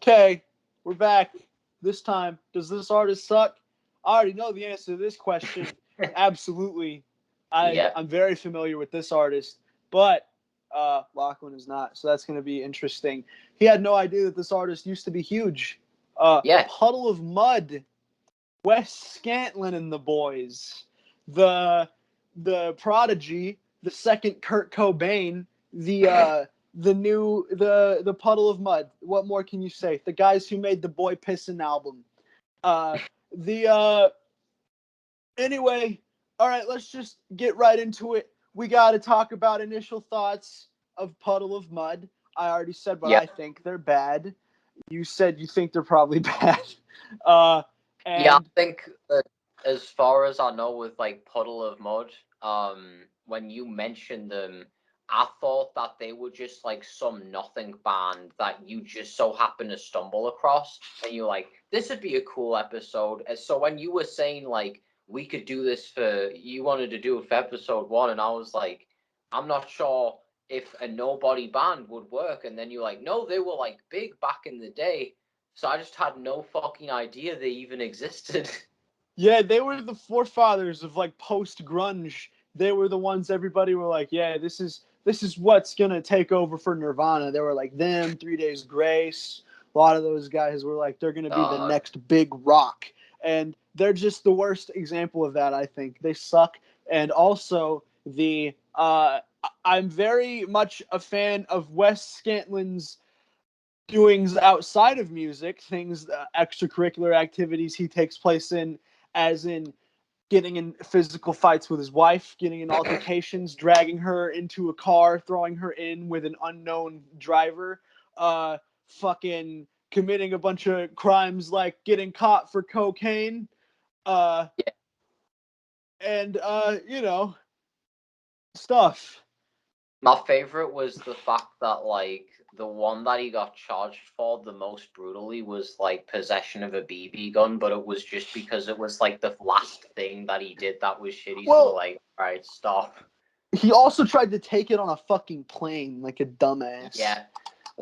Okay, we're back. This time, does this artist suck? I already know the answer to this question. Absolutely. Yeah. I'm very familiar with this artist, but Lachlan is not, so that's going to be interesting. He had no idea that this artist used to be huge. Yeah. Puddle of Mud, Wes Scantlin and the boys, the the prodigy, the second Kurt Cobain, the Puddle of Mud. What more can you say? The guys who made the Boy Pissin album. Uh, the Anyway, all right, let's just get right into it. We got to talk about initial thoughts of Puddle of Mud. I already said what Yeah. I think. They're bad. You said you think they're probably bad. Uh, Yeah, I and think that as far as I know with like Puddle of Mud, when you mentioned them, I thought that they were just like some nothing band that you just so happen to stumble across, and you're like, this would be a cool episode. And so when you were saying like we could do this for, you wanted to do it for episode one, and I was like, I'm not sure if a nobody band would work, and then you're like, no, they were like big back in the day. So I just had no fucking idea they even existed. yeah, they were the forefathers of like post grunge. They were the ones everybody were like, yeah, this is what's gonna take over for Nirvana. They were like them, 3 Days Grace. A lot of those guys were like they're gonna be the God. next big rock, and they're just the worst example of that. I think they suck, and also I'm very much a fan of Wes Scantlin's doings outside of music, things, extracurricular activities he takes place in, as in getting in physical fights with his wife, getting in altercations, dragging her into a car, throwing her in with an unknown driver, fucking committing a bunch of crimes like getting caught for cocaine, uh, Yeah. and stuff. My favorite was the fact that like the one that he got charged for the most brutally was like possession of a BB gun, but it was just because it was like the last thing that he did that was shitty. So Well, like, all right, stop. he also tried to take it on a fucking plane like a dumbass. Yeah,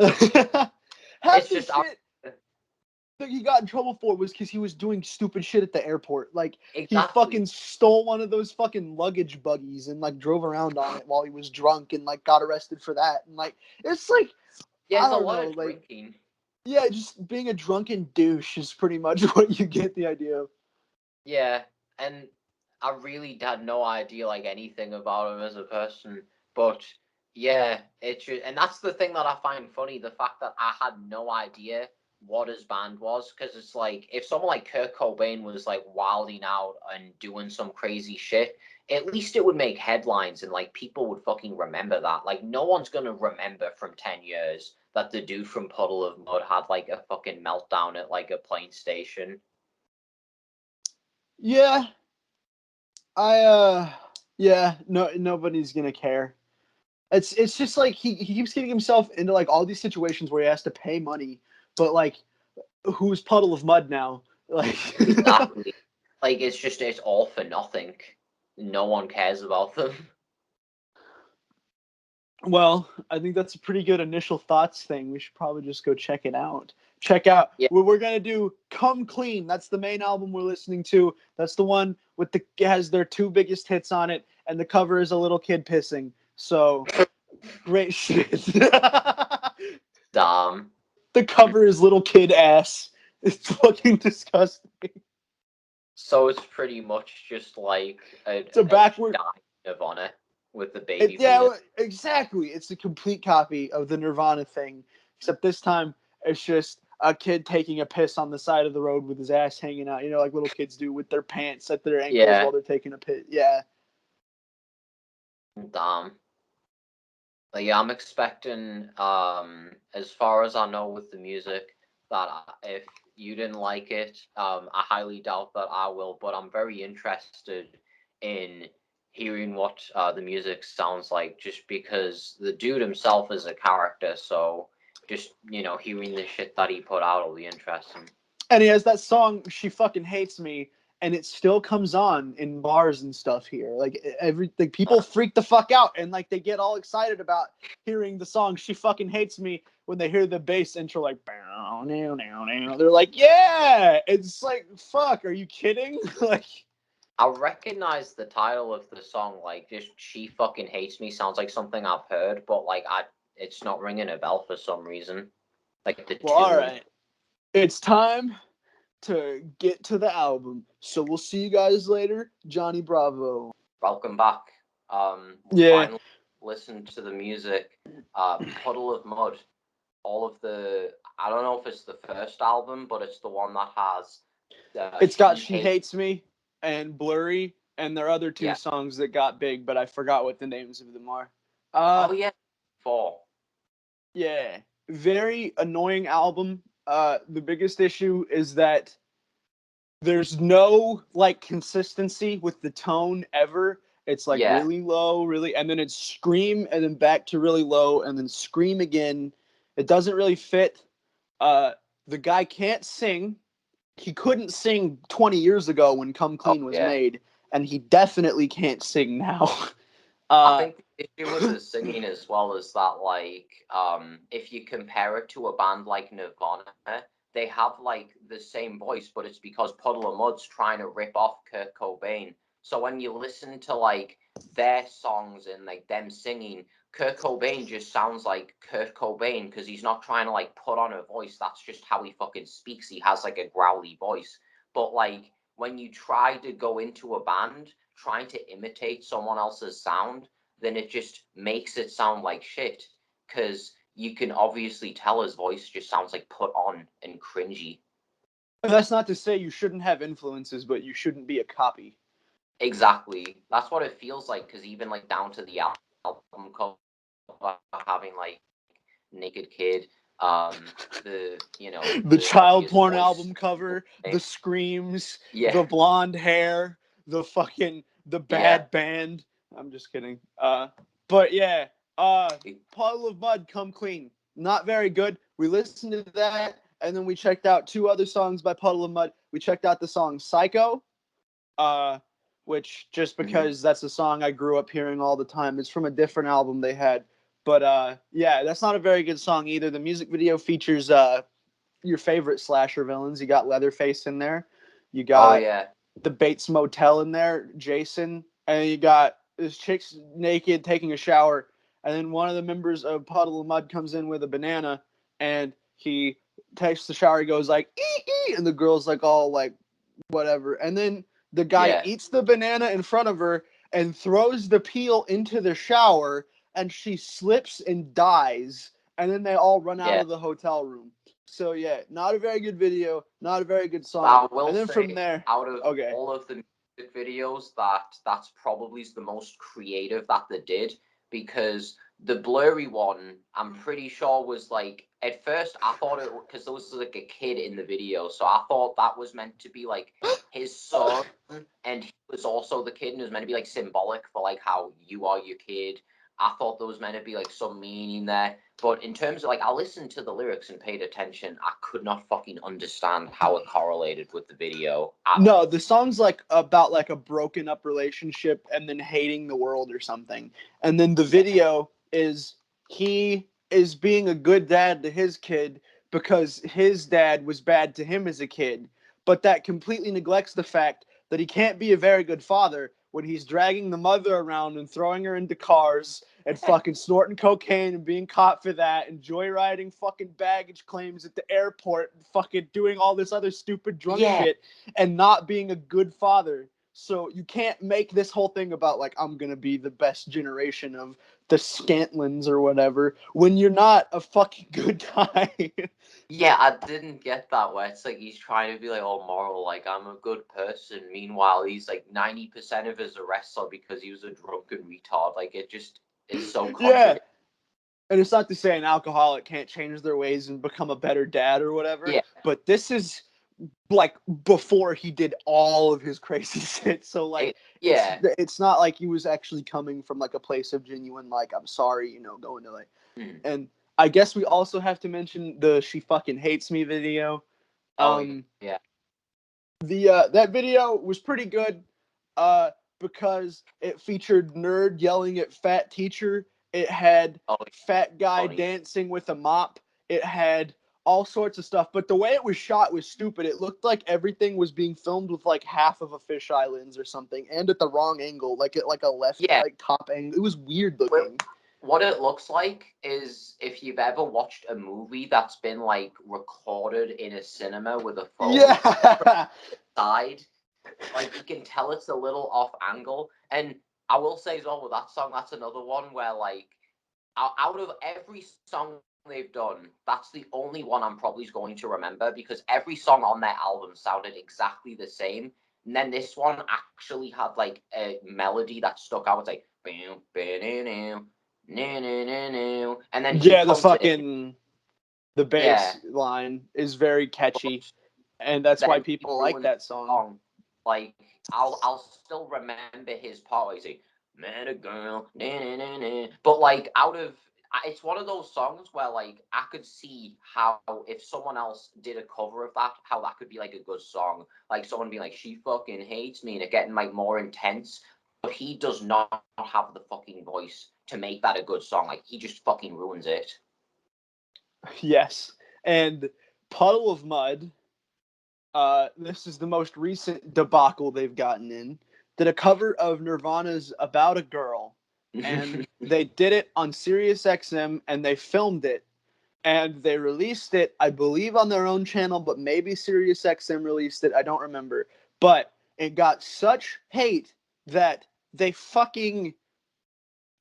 Half it's the just shit that he got in trouble for was because he was doing stupid shit at the airport. Like he exactly. fucking stole one of those fucking luggage buggies and like drove around on it while he was drunk and like got arrested for that. And like it's like Yeah, I it's a don't lot know, of like drinking. yeah, just being a drunken douche is pretty much what you get the idea of. Yeah, and I really had no idea like anything about him as a person. But yeah, it's just, and that's the thing that I find funny, the fact that I had no idea what his band was, because it's like if someone like Kurt Cobain was like wilding out and doing some crazy shit, at least it would make headlines and like people would fucking remember that. Like no one's gonna remember from 10 years that the dude from Puddle of Mud had like a fucking meltdown at like a plane station. Yeah, I yeah, no nobody's gonna care. It's just like he keeps getting himself into like all these situations where he has to pay money, but like who's Puddle of Mud now? Like Exactly. Like it's all for nothing. No one cares about them. well, I think that's a pretty good initial thoughts thing. We should probably just go check it out. Check out Yeah, what we're gonna do. Come Clean. That's the main album we're listening to. That's the one with the has their two biggest hits on it, and the cover is a little kid pissing. So great shit. dumb. The cover is little kid ass. It's fucking disgusting. So it's pretty much just like It's a a backward. giant Nirvana with the It, baby penis. yeah, exactly. It's a complete copy of the Nirvana thing, except this time it's just a kid taking a piss on the side of the road with his ass hanging out. You know, like little kids do with their pants at their ankles Yeah, while they're taking a piss. Yeah. dumb. But yeah, I'm expecting, as far as I know with the music, that if you didn't like it, I highly doubt that I will. But I'm very interested in hearing what the music sounds like, just because the dude himself is a character. So just hearing the shit that he put out will be interesting. And he has that song "She Fucking Hates Me," and it still comes on in bars and stuff here. Like people freak the fuck out, and like they get all excited about hearing the song "She Fucking Hates Me" when they hear the bass intro, like bow, now, now, now. They're like, yeah. It's like, fuck, are you kidding? Like, I recognize the title of the song, like just "She Fucking Hates Me" sounds like something I've heard, but like it's not ringing a bell for some reason. Like the well, all tune. right, it's time to get to the album. So we'll see you guys later. Johnny Bravo. Welcome back. We Yeah, finally listened to the music. Puddle of Mud. All of the. I don't know if it's the first album, but it's the one that has. it's got She "She Hates. Hates Me" and "Blurry," and there are other two Yeah. songs that got big, but I forgot what the names of them are. Oh yeah. 4. Yeah, very annoying album. The biggest issue is that there's no like consistency with the tone ever. It's like Yeah. really low, really, and then it's scream, and then back to really low, and then scream again. It doesn't really fit. Uh, the guy can't sing. He couldn't sing 20 years ago when "Come Oh Clean" was yeah. made, and he definitely can't sing now. I uh, think the issue with the singing as well is that like if you compare it to a band like Nirvana, they have like the same voice, but it's because Puddle of Mud's trying to rip off Kurt Cobain. So when you listen to like their songs and like them singing, Kurt Cobain just sounds like Kurt Cobain because he's not trying to like put on a voice. That's just how he fucking speaks. He has like a growly voice. But like when you try to go into a band trying to imitate someone else's sound, then it just makes it sound like shit because you can obviously tell his voice just sounds like put on and cringy. that's not to say you shouldn't have influences, but you shouldn't be a copy. Exactly. That's what it feels like because even like down to the album cover having like naked kid, the The the child obvious porn voice. album cover, the screams, Yeah, the blonde hair, the yeah. bad band. I'm just kidding. But yeah, Puddle of Mud, Come Clean. Not very good. We listened to that, and then we checked out two other songs by Puddle of Mud. We checked out the song Psycho, uh, which just Mm-hmm. because that's a song I grew up hearing all the time. It's from a different album they had. But yeah, that's not a very good song either. The music video features your favorite slasher villains. You got Leatherface in there. You Oh got yeah, the Bates Motel in there, Jason, and you got this chick's naked taking a shower, and then one of the members of Puddle of Mud comes in with a banana, and he takes the shower. He goes like ee, and the girl's like all like whatever, and then the guy yeah, eats the banana in front of her and throws the peel into the shower, and she slips and dies, and then they all run out yeah. of the hotel room. So yeah, not a very good video, not a very good song. I will And then from say, there, out of okay, all of the music videos, that's probably the most creative that they did because the blurry one, I'm pretty sure was like at first I thought it because there was like a kid in the video, so I thought that was meant to be like his son, and he was also the kid, and it was meant to be like symbolic for like how you are your kid. I thought there was meant to be like some meaning there. But in terms of like, I listened to the lyrics and paid attention. I could not fucking understand how it correlated with the video at no, all. the song's like about like a broken up relationship and then hating the world or something. And then the Yeah, video is he is being a good dad to his kid because his dad was bad to him as a kid. But that completely neglects the fact that he can't be a very good father when he's dragging the mother around and throwing her into cars and fucking snorting cocaine and being caught for that and joyriding fucking baggage claims at the airport and fucking doing all this other stupid drunk yeah, shit and not being a good father. So you can't make this whole thing about like I'm gonna be the best generation of the Scantlins or whatever when you're not a fucking good guy. yeah. I didn't get that. Where it's like he's trying to be like all moral, like I'm a good person. Meanwhile, he's like 90% of his arrests are because he was a drunken retard. Like it just is so Yeah. contradictory. And it's not to say an alcoholic can't change their ways and become a better dad or whatever, Yeah, but this is like before he did all of his crazy shit. So like it, yeah. it's not like he was actually coming from like a place of genuine like I'm sorry, going to like. Mm. And I guess we also have to mention the "She Fucking Hates Me" video. Oh Um yeah. The that video was pretty good, uh, because it featured nerd yelling at fat teacher. It had Oh, fat guy funny. dancing with a mop. It had all sorts of stuff. But the way it was shot was stupid. It looked like everything was being filmed with like half of a fisheye lens or something, and at the wrong angle, like a left Yeah. like top angle. It was weird Well, looking. what it looks like is if you've ever watched a movie that's been like recorded in a cinema with a phone Yeah. side, like you can tell it's a little off angle. And I will say as well with that song, that's another one where like out of every song they've done, that's the only one I'm probably going to remember because every song on their album sounded exactly the same. And then this one actually had like a melody that stuck out. It's like bam, bam, and then he Yeah, the comes in, fucking the yeah, bass line is very catchy, but and that's why then he people like ruins that the song. song. Like I'll still remember his part. Where he's like, "Met a girl," but like out of it's one of those songs where like I could see how if someone else did a cover of that, how that could be like a good song. Like someone being like, "She fucking hates me," and it getting like more intense. But he does not have the fucking voice to make that a good song. Like he just fucking ruins it. Yes, and Puddle of Mud. This is the most recent debacle they've gotten in. Did a cover of Nirvana's "About a Girl," and they did it on Sirius XM, and they filmed it, and they released it, I believe, on their own channel, but maybe Sirius XM released it. I don't remember. But it got such hate that they fucking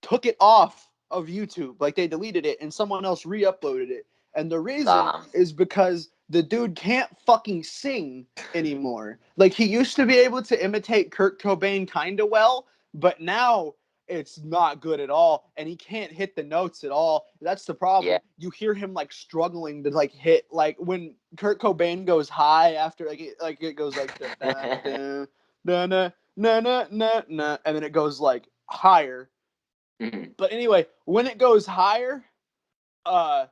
took it off of YouTube. Like they deleted it and someone else re-uploaded it. And the reason Damn. is because the dude can't fucking sing anymore. Like he used to be able to imitate Kurt Cobain kind of well, but now it's not good at all and he can't hit the notes at all. That's the Yeah. problem. You hear him like struggling to like hit like when Kurt Cobain goes high after like it goes like da da da na na na na na and then it goes like higher. Mhm. But anyway, when it goes higher, uh,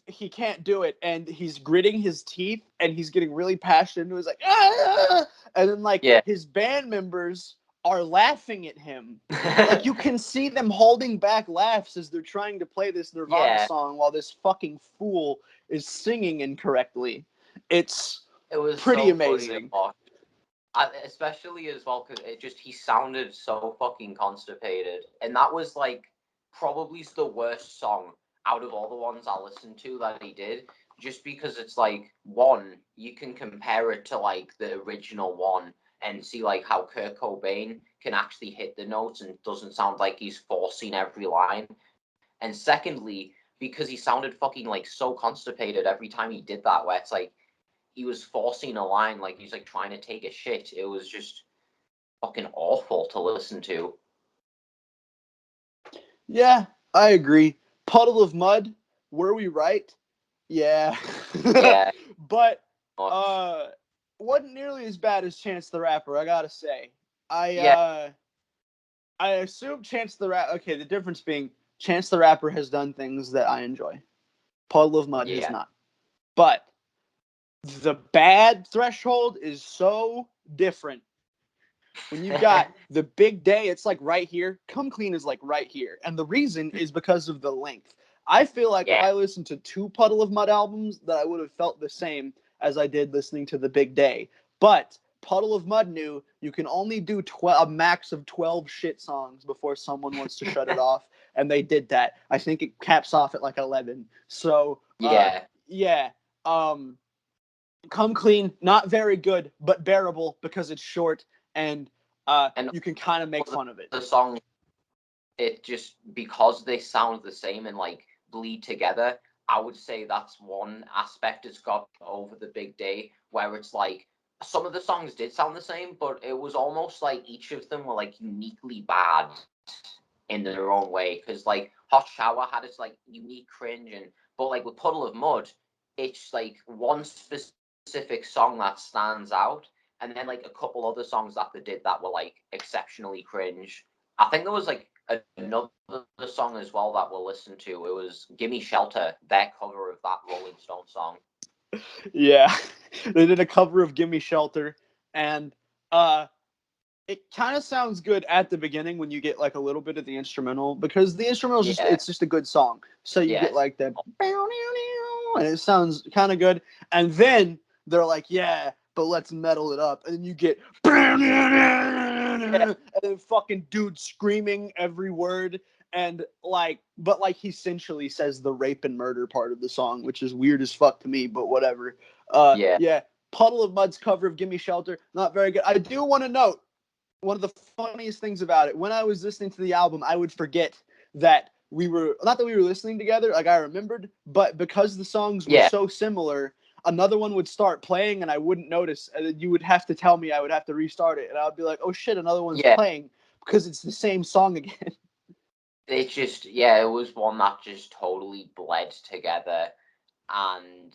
he can't do it, and he's gritting his teeth, and he's getting really passionate. And he's like, ah! And then like Yeah. his band members are laughing at him. Like you can see them holding back laughs as they're trying to play this Nirvana Yeah. song while this fucking fool is singing incorrectly. It's It was pretty so funny to amazing. watch. Especially as well because it just he sounded so fucking constipated, and that was like probably the worst song out of all the ones I listened to that he did. Just because it's like one, you can compare it to like the original one and see like how Kurt Cobain can actually hit the notes and doesn't sound like he's forcing every line. And secondly, because he sounded fucking like so constipated every time he did that, where it's like he was forcing a line like he's like trying to take a shit. It was just fucking awful to listen to. Yeah, I agree. Puddle of Mud, were we right? Yeah. Yeah, But much. uh wasn't nearly as bad as Chance the Rapper, I gotta say. I Yeah, uh I assume Chance the Rapper, okay, the difference being Chance the Rapper has done things that I enjoy. Puddle of Mud has yeah, not. But the bad threshold is so different. When you've got the big day, it's like right here. Come Clean is like right here. And the reason is because of the length. I feel like if yeah, I listened to two Puddle of Mud albums, that I would have felt the same as I did listening to the big day. But Puddle of Mud knew you can only do a max of 12 shit songs before someone wants to shut it off. And they did that. I think it caps off at like 11. So, yeah. yeah. Um, Come Clean, not very good, but bearable because it's short and And you can kind of make the, fun of it. the song, it just because they sound the same and like bleed together. I would say that's one aspect it's got over the big day, where it's like some of the songs did sound the same, but it was almost like each of them were like uniquely bad in their own way. Because like Hot Shower had its like unique cringe, and but like with Puddle of Mud, it's like one specific song that stands out, and then like a couple other songs that they did that were like exceptionally cringe. I think there was like another song as well that we'll listen to. It was "Gimme Shelter," their cover of that Rolling Stone song. Yeah, they did a cover of "Gimme Shelter," and it kind of sounds good at the beginning when you get like a little bit of the instrumental, because the instrumental is Yeah. it's just a good song. So you get Yes. like that, and it sounds kind of good. And then they're like, yeah, but let's metal it up, and then you get, and then fucking dude screaming every word, and like, but like he essentially says the rape and murder part of the song, which is weird as fuck to me, but whatever. Yeah. Yeah. Puddle of Mud's cover of "Gimme Shelter" not very good. I do want to note one of the funniest things about it, when I was listening to the album, I would forget that we were, not that we were listening together, like I remembered, but because the songs were Yeah. so similar, another one would start playing and I wouldn't notice, and then you would have to tell me, I would have to restart it, and I would be like, oh shit, another one's Yeah. playing, because it's the same song again. It just, yeah, it was one that just totally bled together, and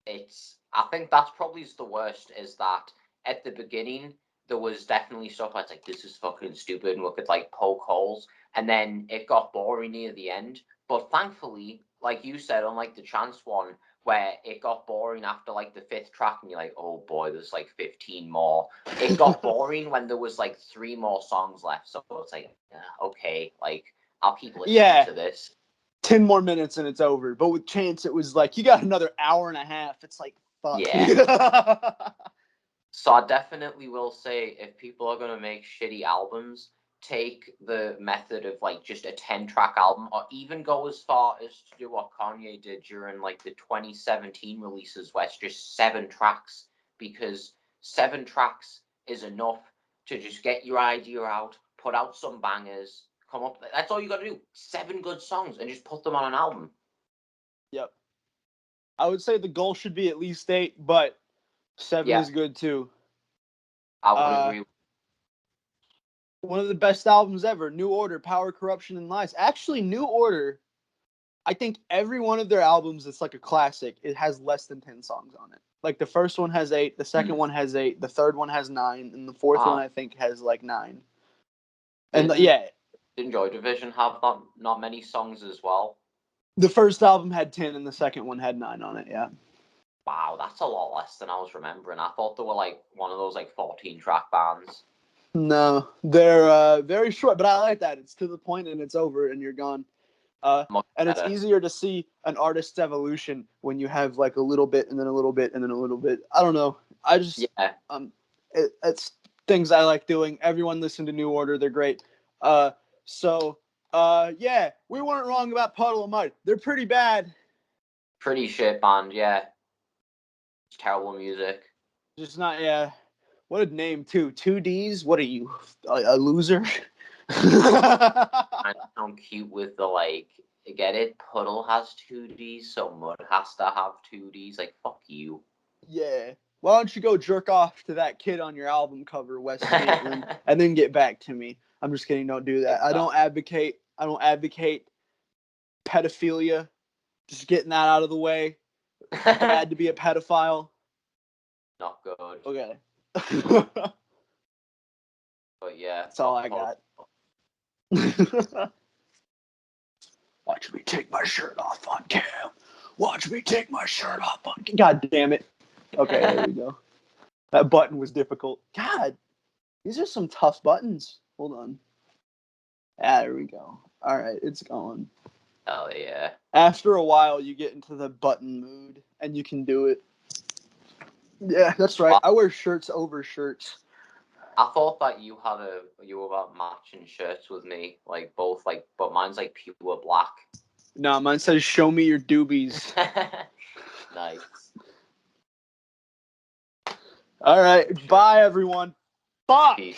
I think that's probably the worst, is that at the beginning there was definitely stuff that's like, this is fucking stupid, and we could like poke holes, and then it got boring near the end. But thankfully, like you said, unlike the Chance one, where it got boring after like the 5th track and you're like, oh boy, there's like 15 more, it got boring when there was like 3 more songs left. So it's like, okay, like I'll keep listening Yeah, to this. 10 more minutes and it's over. But with Chance, it was like, you got another hour and a half. It's like, fuck. Yeah. So I definitely will say, if people are going to make shitty albums, take the method of like just a 10-track album, or even go as far as to do what Kanye did during like the 2017 releases, where it's just 7 tracks, because 7 tracks is enough to just get your idea out, put out some bangers, come up. That's all you got to do. 7 good songs and just put them on an album. Yep. I would say the goal should be at least 8, but 7 Yeah, is good too. I would Uh, agree. One of the best albums ever, New Order, Power, Corruption, and Lies. Actually, New Order, I think every one of their albums, it's like a classic. It has less than 10 songs on it. Like the first one has 8, the second one has 8, the third one has 9, and the fourth one Wow. I think has like 9. And Didn't yeah, Joy Division have not many songs as well? the first album had 10 and the second one had 9 on it. Yeah. Wow, that's a lot less than I was remembering. I thought they were like one of those like 14-track bands. No, they're very short, but I like that. It's to the point and it's over and you're gone. Much And it's better. easier to see an artist's evolution when you have like a little bit and then a little bit and then a little bit. I don't know. I just Yeah, it's things I like doing. Everyone listen to New Order. They're great. Uh, so yeah, we weren't wrong about Puddle of Mud. They're pretty bad. pretty shit band. Yeah, it's terrible music. Just not, yeah. What a name too. 2Ds. What are you, a loser? I sound cute with the like. Get it? Puddle has 2Ds, so Mud has to have 2Ds. Like, fuck you. Yeah. Why don't you go jerk off to that kid on your album cover, Wes Scantlin, and then get back to me? I'm just kidding. Don't do that. I don't advocate pedophilia. Just getting that out of the way. Bad to be a pedophile. Not good. Okay. But yeah, That's all I Puddle. got. Watch me take my shirt off on cam. Watch me take my shirt off on cam. God damn it. Okay, there we go. That button was difficult. God, these are some tough buttons. Hold on. Ah, there we go. All right, it's going. Hell yeah. After a while, you get into the button mood, and you can do it. Yeah, that's right. I wear shirts over shirts. I thought that you were about matching shirts with me, like both, like, but mine's like pure black. No, mine says "Show me your doobies." Nice. All right, bye everyone. Fuck. Peace.